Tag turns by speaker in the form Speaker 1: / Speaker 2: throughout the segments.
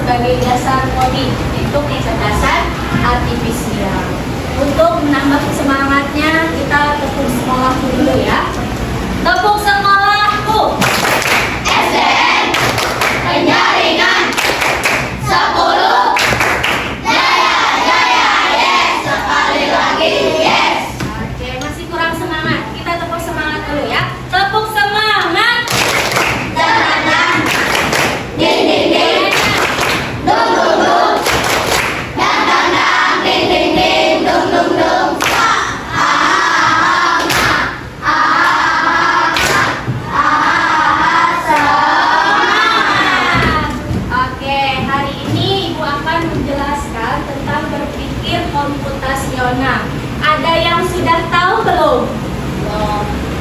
Speaker 1: sebagai dasar coding untuk kecerdasan artifisial. Untuk menambah semangatnya, kita tepuk sekolahku dulu ya. Tepuk sekolahku.
Speaker 2: SDN Penjaringan 10. Jaya, jaya, yes. Sekali lagi, yes.
Speaker 1: Oke, masih kurang semangat. Kita tepuk semangat dulu ya. Tepuk semangat.
Speaker 2: Dan, ding, ding, ding. Dung, dung, dung. Dan, ding, ding, ding. Dung, dung, dung.
Speaker 1: Oke, hari ini Ibu akan menjelaskan tentang berpikir komputasional. Ada yang sudah tahu belum?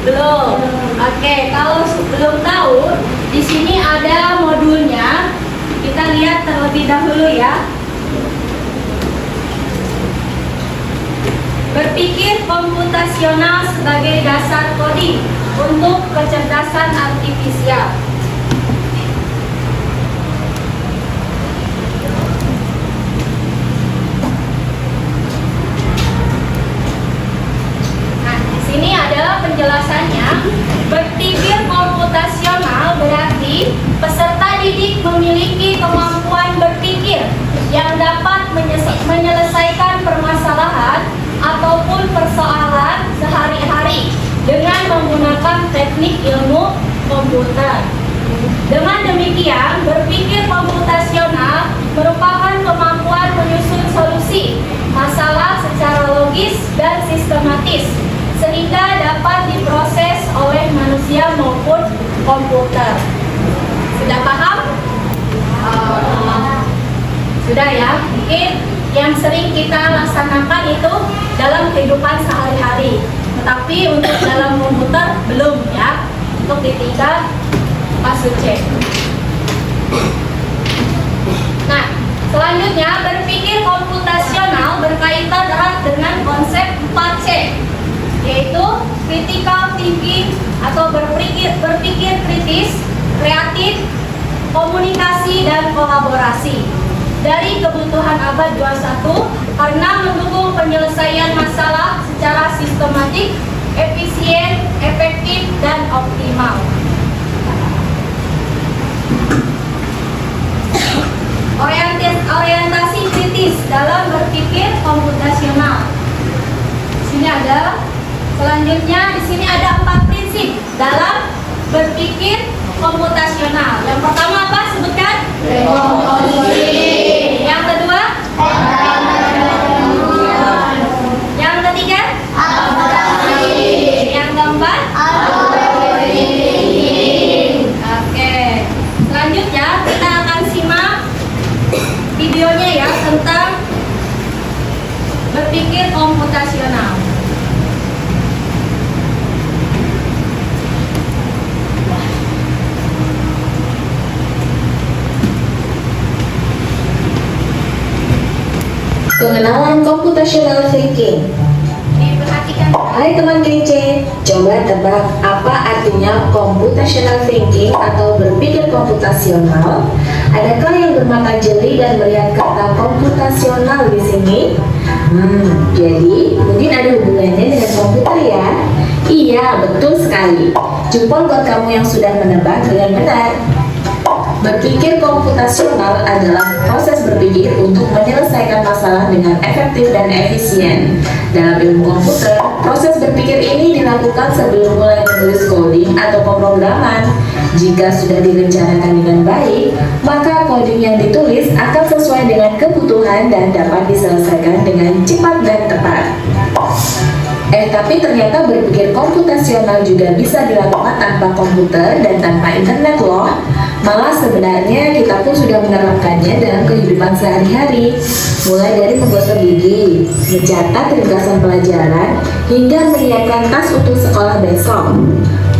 Speaker 1: Belum. Oke, kalau belum tahu, di sini ada modulnya. Kita lihat terlebih dahulu ya. Berpikir komputasional sebagai dasar coding untuk kecerdasan artifisial. Nah, di sini ada penjelasannya. Berpikir komputasional berarti peserta didik memiliki kemampuan berpikir yang dapat menyelesaikan permasalahan ataupun persoalan sehari-hari dengan menggunakan teknik ilmu komputer. Dengan demikian, berpikir komputasional merupakan kemampuan menyusun solusi masalah secara logis dan sistematis sehingga dapat diproses oleh manusia maupun komputer. Sudah paham? Sudah ya? Mungkin yang sering kita laksanakan itu dalam kehidupan sehari-hari, tetapi untuk dalam komputer belum ya. Untuk di tingkat masuk C. Nah, selanjutnya berpikir komputasional berkaitan erat dengan konsep 4C, yaitu critical thinking atau berpikir kritis, kreatif, komunikasi dan kolaborasi. Dari kebutuhan abad 21 karena mendukung penyelesaian masalah secara sistematik, efisien, efektif, dan optimal. Orientasi kritis dalam berpikir komputasional. Di sini ada, selanjutnya di sini ada 4 prinsip dalam berpikir komputasional. Yang pertama apa? Sebutkan. Yang kedua? Yang ketiga? Yang keempat? Oke. Selanjutnya kita akan simak videonya ya tentang berpikir komputasional.
Speaker 3: Pengenalan computational thinking.
Speaker 1: Diperhatikan.
Speaker 3: Hai teman kece, coba tebak apa artinya computational thinking atau berpikir komputasional? Adakah yang bermata jeli dan melihat kata komputasional di sini? Jadi mungkin ada hubungannya dengan komputer ya? Iya, betul sekali. Jempol buat kamu yang sudah menebak dengan benar. Berpikir komputasional adalah proses berpikir untuk menyelesaikan masalah dengan efektif dan efisien. Dalam ilmu komputer, proses berpikir ini dilakukan sebelum mulai menulis coding atau pemrograman. Jika sudah direncanakan dengan baik, maka coding yang ditulis akan sesuai dengan kebutuhan dan dapat diselesaikan dengan cepat dan tepat. Tapi ternyata berpikir komputasional juga bisa dilakukan tanpa komputer dan tanpa internet loh. Malah sebenarnya kita pun sudah menerapkannya dalam kehidupan sehari-hari. Mulai dari menggosok gigi, mencatat ringkasan pelajaran, hingga menyiapkan tas untuk sekolah besok.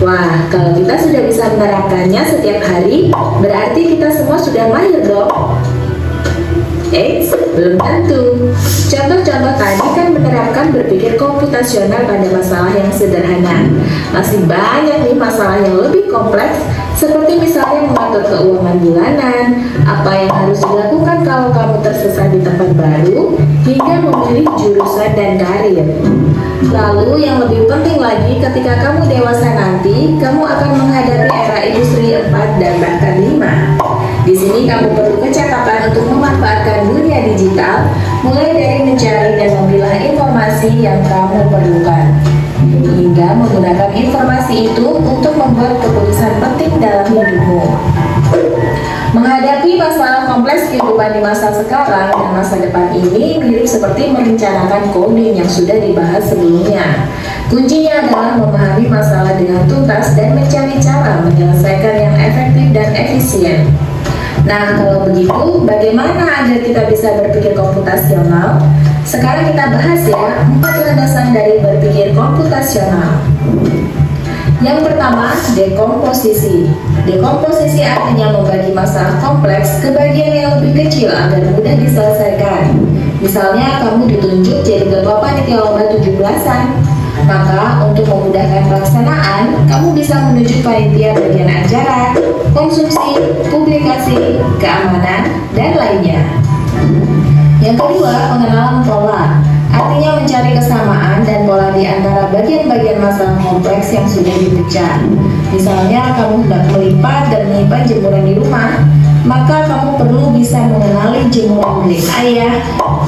Speaker 3: Wah, kalau kita sudah bisa menerapkannya setiap hari, berarti kita semua sudah mahir dong. Belum tentu. Contoh-contoh tadi kan menerapkan berpikir komputasional pada masalah yang sederhana. Masih banyak nih masalah yang lebih kompleks Seperti misalnya mengatur keuangan bulanan, apa yang harus dilakukan kalau kamu tersesat di tempat baru, hingga memilih jurusan dan karir. Lalu yang lebih penting lagi, ketika kamu dewasa nanti, kamu akan menghadapi era industri 4 dan bahkan 5. Di sini kamu perlu kecakapan untuk memanfaatkan dunia digital, mulai dari mencari dan memilah informasi yang kamu perlukan, hingga menggunakan informasi itu untuk membuat keputusan penting dalam hidupmu. Menghadapi masalah kompleks kehidupan di masa sekarang dan masa depan ini mirip seperti merencanakan coding yang sudah dibahas sebelumnya. Kuncinya adalah memahami masalah dengan tuntas dan mencari cara menyelesaikan yang efektif dan efisien. Nah, kalau begitu, bagaimana agar kita bisa berpikir komputasional? Sekarang kita bahas ya, 4 landasan dari berpikir komputasional. Yang pertama, dekomposisi. Dekomposisi artinya membagi masalah kompleks ke bagian yang lebih kecil agar mudah diselesaikan. Misalnya, kamu ditunjuk jadi ketua panitia lomba 17-an. Maka, untuk memudahkan pelaksanaan, kamu bisa menunjuk panitia bagian acara, konsumsi, publikasi, keamanan, dan lainnya. Yang kedua, pengenalan pola. Artinya mencari kesamaan dan pola di antara bagian-bagian masalah kompleks yang sudah dipecah. Misalnya, kamu hendak melipat dan menyimpan jemuran di rumah, maka kamu perlu bisa mengenali jemuran milik ayah,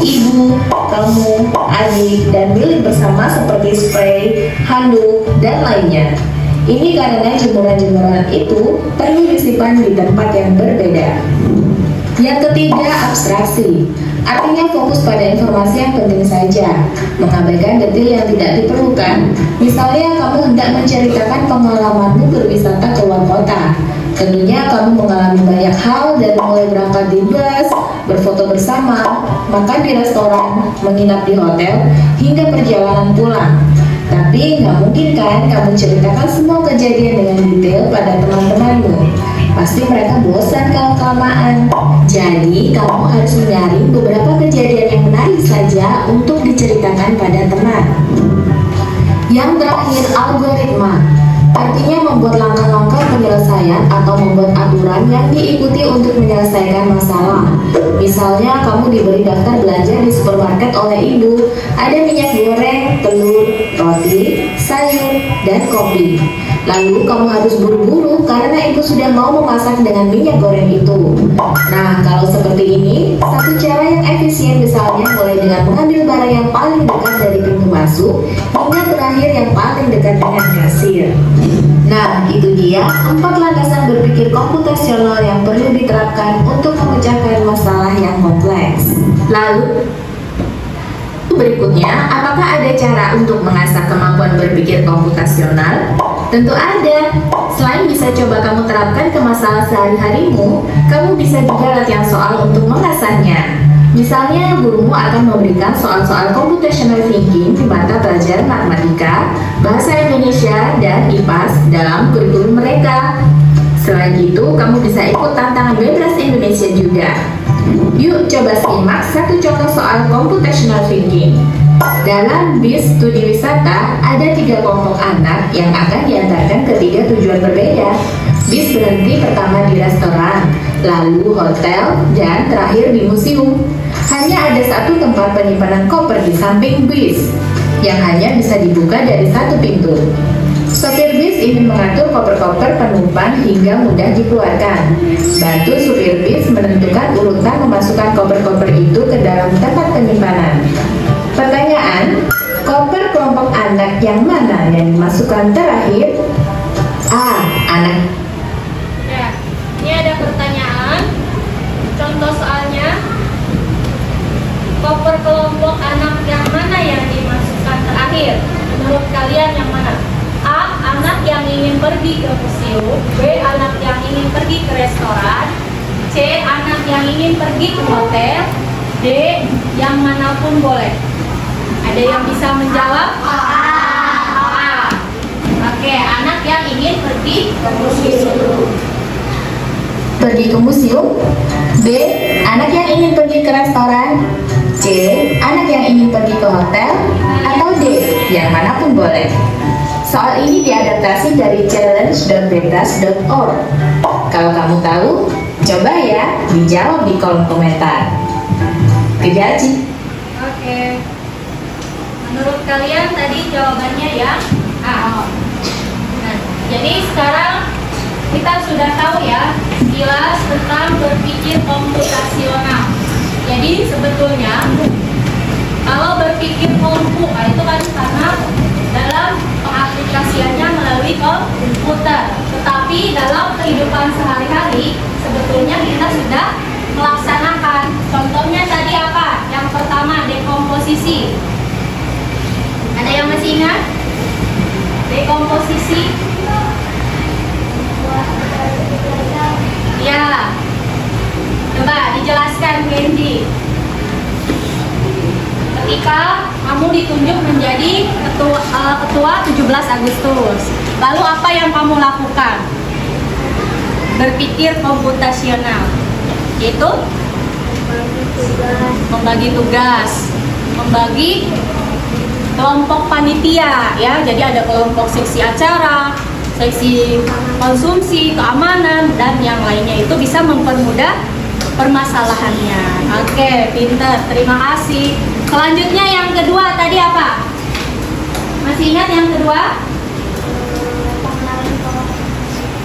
Speaker 3: ibu, kamu, adik, dan milik bersama seperti spray, handuk, dan lainnya. Ini karena jemuran-jemuran itu perlu disimpan di tempat yang berbeda. Yang ketiga, abstraksi. Artinya fokus pada informasi yang penting saja, mengabaikan detail yang tidak diperlukan. Misalnya, kamu hendak menceritakan pengalamanmu berwisata ke luar kota. Tentunya kamu mengalami banyak hal dari mulai berangkat di bus, berfoto bersama, makan di restoran, menginap di hotel, hingga perjalanan pulang. Tapi nggak mungkin kan kamu ceritakan semua kejadian dengan detail pada teman-temanmu. Pasti mereka bosan kalau kelamaan. Jadi, kamu harus menyaring beberapa kejadian yang menarik saja untuk diceritakan pada teman. Yang terakhir, algoritma. Artinya membuat langkah-langkah penyelesaian atau membuat aturan yang diikuti untuk menyelesaikan masalah. Misalnya, kamu diberi daftar belanja di supermarket oleh ibu. Ada minyak goreng, telur, roti, sayur, dan kopi. Lalu kamu harus buru-buru karena ibu sudah mau memasak dengan minyak goreng itu. Nah, kalau seperti ini, satu cara yang efisien misalnya mulai dengan mengambil barang yang paling dekat dari pintu masuk hingga terakhir yang paling dekat dengan kasir. Nah, itu dia 4 landasan berpikir komputasional yang perlu diterapkan untuk memecahkan masalah yang kompleks. Lalu, berikutnya, apakah ada cara untuk mengasah kemampuan berpikir komputasional? Tentu ada. Selain bisa coba kamu terapkan ke masalah sehari-harimu, kamu bisa juga latihan soal untuk mengasahnya. Misalnya, gurumu akan memberikan soal-soal computational thinking di mata pelajaran matematika, bahasa Indonesia, dan IPAS dalam kurikulum mereka. Selain itu, kamu bisa ikut tantangan Bebras Indonesia juga. Yuk coba simak satu contoh soal computational thinking. Dalam bis studi wisata, ada 3 kelompok anak yang akan diantarkan ke 3 tujuan berbeda. Bis berhenti pertama di restoran, lalu hotel, dan terakhir di museum. Hanya ada satu tempat penyimpanan koper di samping bis, yang hanya bisa dibuka dari satu pintu. Sopir bis ingin mengatur koper-koper penumpang hingga mudah dikeluarkan. Bantu supir bis menentukan urutan memasukkan koper-koper itu ke dalam tempat penyimpanan. Pertanyaan, koper kelompok anak yang mana yang dimasukkan terakhir? A. Anak.
Speaker 1: Ya, ini ada pertanyaan. Contoh soalnya, koper kelompok anak yang mana yang dimasukkan terakhir? Menurut kalian yang mana? A. Anak yang ingin pergi ke museum. B. Anak yang ingin pergi ke restoran. C. Anak yang ingin pergi ke hotel. D. Yang manapun boleh. Ada yang bisa menjawab? A. Oke, anak yang ingin pergi ke museum.
Speaker 3: Pergi ke museum. B. Anak yang ingin pergi ke restoran. C. Anak yang ingin pergi ke hotel. Atau D. Yang manapun boleh. Soal ini diadaptasi dari challenge.bebas.org. Kalau kamu tahu, coba ya dijawab di kolom komentar. Kejaji.
Speaker 1: Oke. Menurut kalian tadi jawabannya ya A. Nah, jadi sekarang kita sudah tahu ya sekilas tentang berpikir komputasional. Jadi sebetulnya kalau berpikir kompu itu kan karena dalam pengaplikasiannya melalui komputer. Tetapi dalam kehidupan sehari-hari sebetulnya kita sudah melaksanakan. Contohnya tadi apa? Yang pertama dekomposisi. Ada yang masih ingat? Dekomposisi? Ya. Coba dijelaskan Kenji. Ketika kamu ditunjuk menjadi ketua 17 Agustus, lalu apa yang kamu lakukan? Berpikir komputasional, yaitu membagi tugas, membagi kelompok panitia, ya. Jadi ada kelompok seksi acara, seksi konsumsi, keamanan, dan yang lainnya itu bisa mempermudah permasalahannya. Oke, pinter, terima kasih. Selanjutnya yang kedua tadi apa? Masih ingat yang kedua?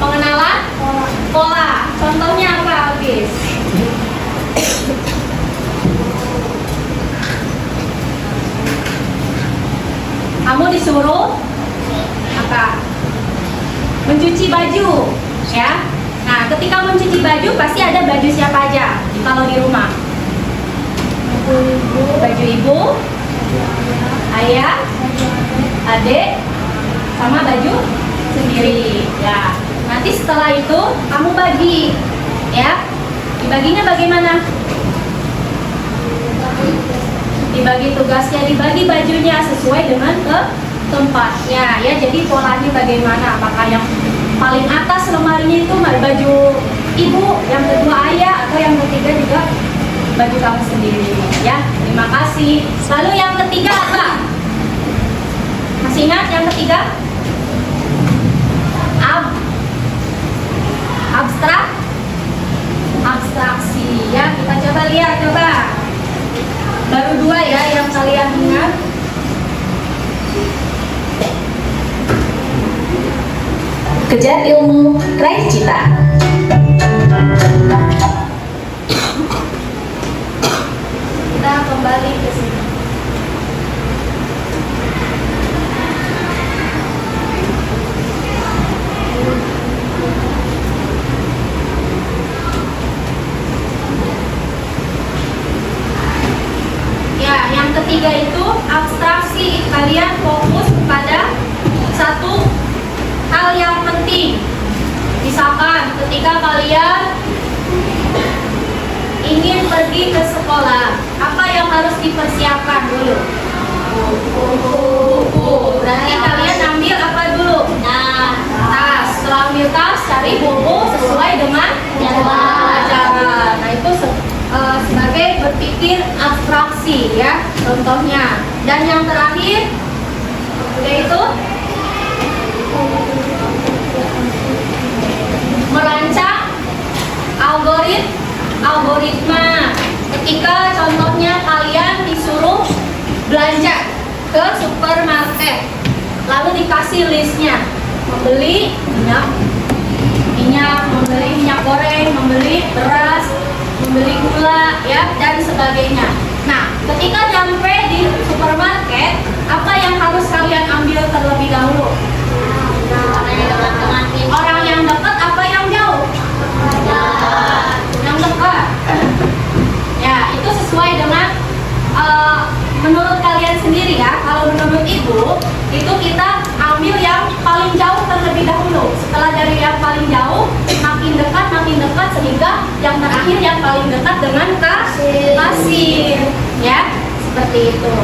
Speaker 1: Pengenalan pola. Contohnya apa, Alvis? Kamu disuruh apa? Mencuci baju, ya. Nah, ketika mencuci baju pasti ada baju siapa aja kalau di rumah? Baju ibu, ayah, adik, sama baju sendiri. Ya. Nanti setelah itu kamu bagi, ya. Dibaginya bagaimana? Dibagi tugasnya, dibagi bajunya sesuai dengan tempatnya, ya. Jadi polanya bagaimana? Apakah yang paling atas lemarinya itu baju ibu, yang kedua ayah, atau yang ketiga juga baju kamu sendiri, ya. Terima kasih. Lalu yang ketiga apa? Masih ingat yang ketiga? Abstraksi, ya. Kita coba lihat, coba. Baru dua ya yang kalian ingat.
Speaker 3: Kejar ilmu, raih cita.
Speaker 1: Kita kembali ke sini. Ya, yang ketiga itu abstraksi. Kalian fokus pada satu hal yang penting. Misalkan ketika kalian ingin pergi ke sekolah, apa yang harus dipersiapkan dulu? Buku. Berarti kalian ambil apa dulu? Tas. Setelah ambil tas, cari buku sesuai dengan pelajaran. Nah, itu sebagai berpikir abstraksi, ya, contohnya. Dan yang terakhir yaitu merancang algoritma. Ketika contohnya kalian disuruh belanja ke supermarket, lalu dikasih listnya, membeli minyak, membeli minyak goreng, membeli beras, membeli gula, ya, dan sebagainya. Nah, ketika sampai di supermarket, apa yang harus kalian ambil terlebih dahulu? Orang yang dekat apa yang jauh? Yang dekat. Ya, itu sesuai dengan menurut kalian sendiri, ya. Kalau menurut ibu, itu kita ambil yang paling jauh terlebih dahulu. Setelah dari yang paling jauh, makin dekat, sehingga yang terakhir yang paling dekat dengan kasir, ya, seperti itu.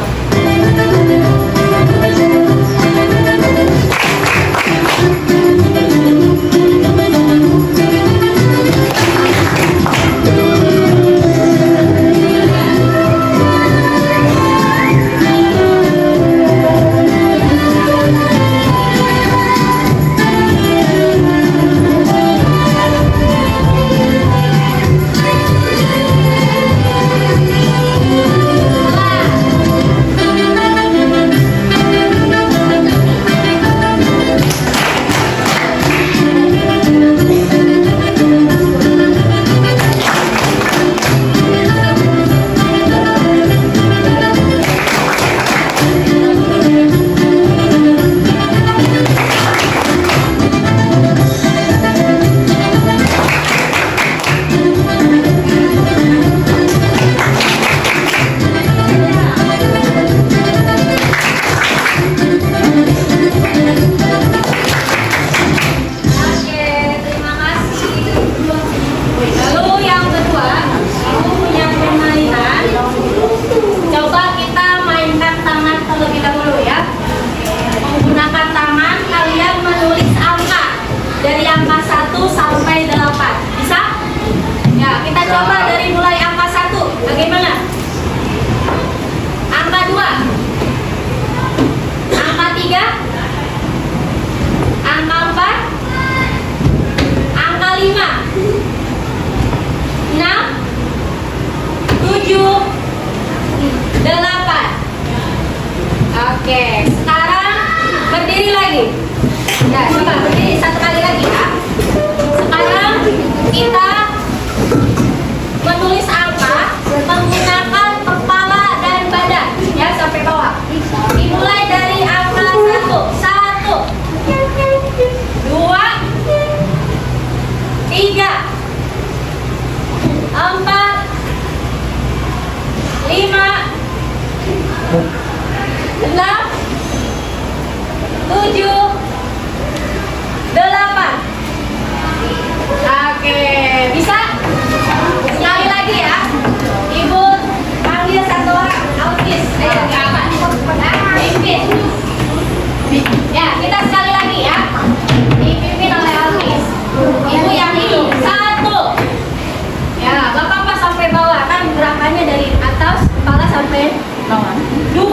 Speaker 1: Pokoknya dari atas kepala sampai bawah. 2,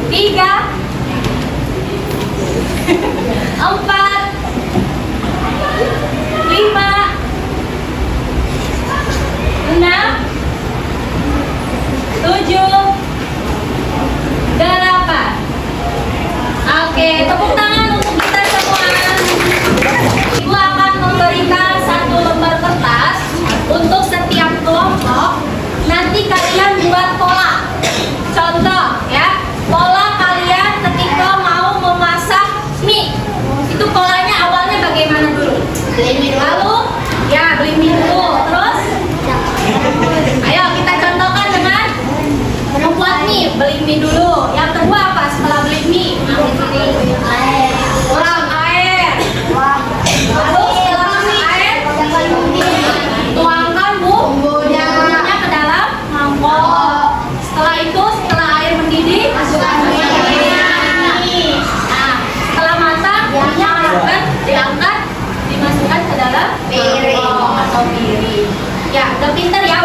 Speaker 1: 3, 4, 5, 6, 7, 8. Oke, tepuk tangan untuk kita semua. Ibu akan memberikan satu lembar kertas untuk setiap kelompok. Nanti kalian buat pola. Contoh ya, pola kalian ketika mau memasak mie. Itu polanya awalnya bagaimana dulu? Lalu ya beli mie dulu. Terus ayo kita contohkan dengan membuat mie. Beli mie dulu. Yang kedua apa setelah beli mie? Kurang air. Lalu setelah masuk air, tuangkan bumbunya ke dalam mangkok. Setelah itu, setelah air mendidih, masukkan minyak. Nah, setelah matang, minyak diangkat, dimasukkan ke dalam piring atau piring. Ya, udah pinter ya.